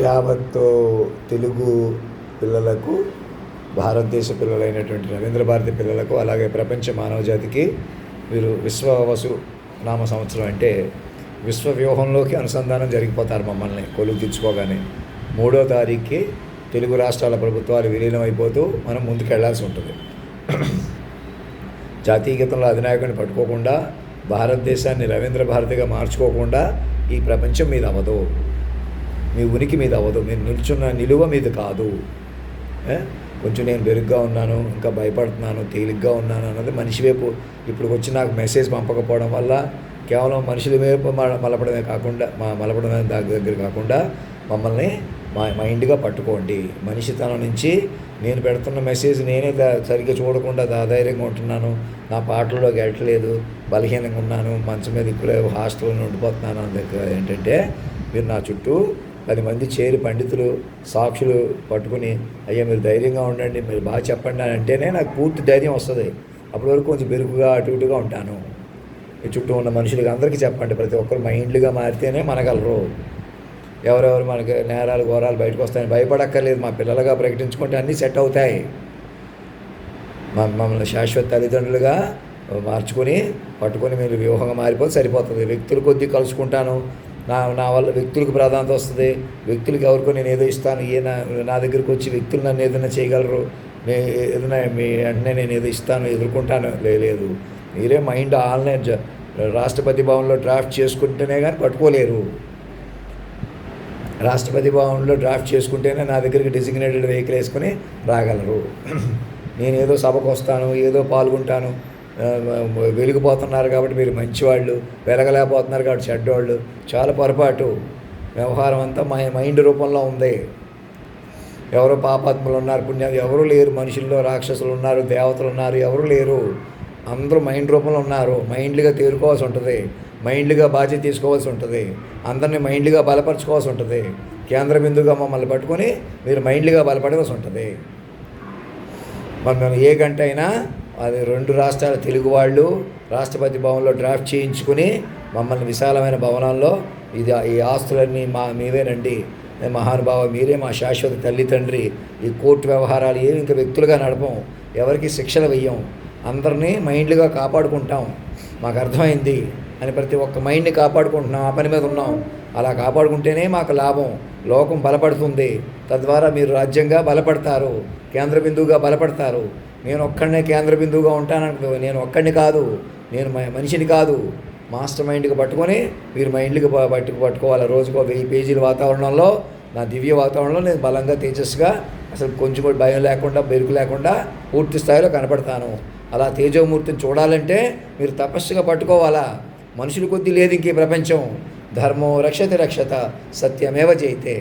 యావత్తు తెలుగు పిల్లలకు, భారతదేశ పిల్లలైనటువంటి రవీంద్ర భారతి పిల్లలకు, అలాగే ప్రపంచ మానవ జాతికి వీరు విశ్వవసు నామ సంవత్సరం అంటే విశ్వవ్యూహంలోకి అనుసంధానం జరిగిపోతారు. మమ్మల్ని కొలువు తీర్చుకోగానే 3వ తారీఖుకి తెలుగు రాష్ట్రాల ప్రభుత్వాలు విలీనం అయిపోతూ మనం ముందుకు వెళ్లాల్సి ఉంటుంది. జాతీయ గీతంలో అధినాయకుడిని పట్టుకోకుండా, భారతదేశాన్ని రవీంద్ర భారతిగా మార్చుకోకుండా ఈ ప్రపంచం మీద అవ్వదు, మీ ఉనికి మీద అవ్వదు, మీరు నిల్చున్న నిలువ మీద కాదు. కొంచెం నేను బెరుగ్గా ఉన్నాను, ఇంకా భయపడుతున్నాను, తేలిగ్గా ఉన్నాను అన్నది మనిషి వైపు ఇప్పుడు వచ్చి నాకు మెసేజ్ పంపకపోవడం వల్ల కేవలం మనుషుల వైపు మలపడమే కాకుండా మలపడమే దగ్గర కాకుండా మమ్మల్ని మైండ్గా పట్టుకోండి. మనిషితనం నుంచి నేను పెడుతున్న మెసేజ్ నేనే సరిగ్గా చూడకుండా ధైర్యంగా ఉంటున్నాను, నా పాటల్లో గెట్టలేదు, బలహీనంగా ఉన్నాను, మంచం మీద ఇప్పుడే హాస్టల్లో ఉండిపోతున్నాను అన్న దగ్గర ఏంటంటే మీరు నా చుట్టూ 10 మంది చేరి పండితులు సాక్షులు పట్టుకుని అయ్యా మీరు ధైర్యంగా ఉండండి, మీరు బాగా చెప్పండి అని అంటేనే నాకు పూర్తి ధైర్యం వస్తుంది. అప్పటి వరకు కొంచెం బెరుకుగా అటు ఇటుగా ఉంటాను. ఈ చుట్టూ ఉన్న మనుషులకి అందరికీ చెప్పండి, ప్రతి ఒక్కరు మైండ్గా మారితేనే మనగలరు. ఎవరెవరు మనకి నేరాలు ఘోరాలు బయటకు వస్తాయని భయపడక్కర్లేదు. మా పిల్లలుగా ప్రకటించుకుంటే అన్నీ సెట్ అవుతాయి. మమ్మల్ని శాశ్వత తల్లిదండ్రులుగా మార్చుకొని పట్టుకొని మీరు వ్యూహంగా మారిపోతే సరిపోతుంది. వ్యక్తుల కొద్దీ కలుసుకుంటాను, నా వల్ల వ్యక్తులకు ప్రాధాన్యత వస్తుంది. వ్యక్తులకి ఎవరికో నేను ఏదో ఇస్తాను, నా దగ్గరికి వచ్చి వ్యక్తులు నన్ను ఏదైనా చేయగలరు, ఏదైనా మీ వెంటనే నేను ఏదో ఇస్తాను ఎదుర్కొంటాను లేదు. మీరే మైండ్ ఆన్లైన్ రాష్ట్రపతి భవన్లో డ్రాఫ్ట్ చేసుకుంటేనే కానీ పట్టుకోలేరు. రాష్ట్రపతి భవన్లో డ్రాఫ్ట్ చేసుకుంటేనే నా దగ్గరికి డెసిగ్నేటెడ్ వెహికల్ వేసుకొని రాగలరు. నేను ఏదో సభకు వస్తాను, ఏదో పాల్గొంటాను, వెలిగిపోతున్నారు కాబట్టి మీరు మంచివాళ్ళు, వెలగలేకపోతున్నారు కాబట్టి చెడ్డవాళ్ళు, చాలా పొరపాటు. వ్యవహారం అంతా మైండ్ రూపంలో ఉంది. ఎవరో పాపాత్ములు ఉన్నారు, పుణ్యాలు ఎవరు లేరు. మనుషుల్లో రాక్షసులు ఉన్నారు, దేవతలు ఉన్నారు, ఎవరు లేరు. అందరూ మైండ్ రూపంలో ఉన్నారు. మైండ్లుగా తేరుకోవాల్సి ఉంటుంది, మైండ్లుగా బాధ్యత తీసుకోవాల్సి ఉంటుంది, అందరినీ మైండ్లుగా బలపరచుకోవాల్సి ఉంటుంది. కేంద్ర బిందువుగా మమ్మల్ని పట్టుకొని మీరు మైండ్లుగా బలపడవలసి ఉంటుంది. మనం ఏ గంట అయినా అది 2 రాష్ట్రాల తెలుగు వాళ్ళు రాష్ట్రపతి భవన్లో డ్రాఫ్ట్ చేయించుకుని మమ్మల్ని విశాలమైన భవనాల్లో ఈ ఆస్తులన్నీ మీవేనండి, మహానుభావ మీరే మా శాశ్వత తల్లి తండ్రి, ఈ కోర్టు వ్యవహారాలు ఏమి ఇంకా వ్యక్తులుగా నడపం, ఎవరికి శిక్షలు వెయ్యం, అందరినీ మైండ్లుగా కాపాడుకుంటాం, మాకు అర్థమైంది అని ప్రతి ఒక్క మైండ్ని కాపాడుకుంటున్నాం. ఆ పని మీద ఉన్నాం. అలా కాపాడుకుంటేనే మాకు లాభం, లోకం బలపడుతుంది. తద్వారా మీరు రాజ్యంగా బలపడతారు, కేంద్ర బిందువుగా బలపడతారు. నేను ఒక్కడనే కేంద్ర బిందువుగా ఉంటాను, నేను ఒక్కడిని కాదు, నేను మనిషిని కాదు. మాస్టర్ మైండ్కి పట్టుకొని మీరు మైండ్కి పట్టుకోవాలి. రోజుకో 1000 పేజీల వాతావరణంలో, నా దివ్య వాతావరణంలో నేను బలంగా తేజస్సుగా అసలు కొంచెం కూడా భయం లేకుండా బెరుకు లేకుండా పూర్తి స్థాయిలో కనపడతాను. అలా తేజోమూర్తిని చూడాలంటే మీరు తపస్సుగా పట్టుకోవాలా. మనుషుల కొద్దీ లేదు ఇంకే ప్రపంచం. ధర్మో రక్షతి రక్షత సత్యమేవ జయితే.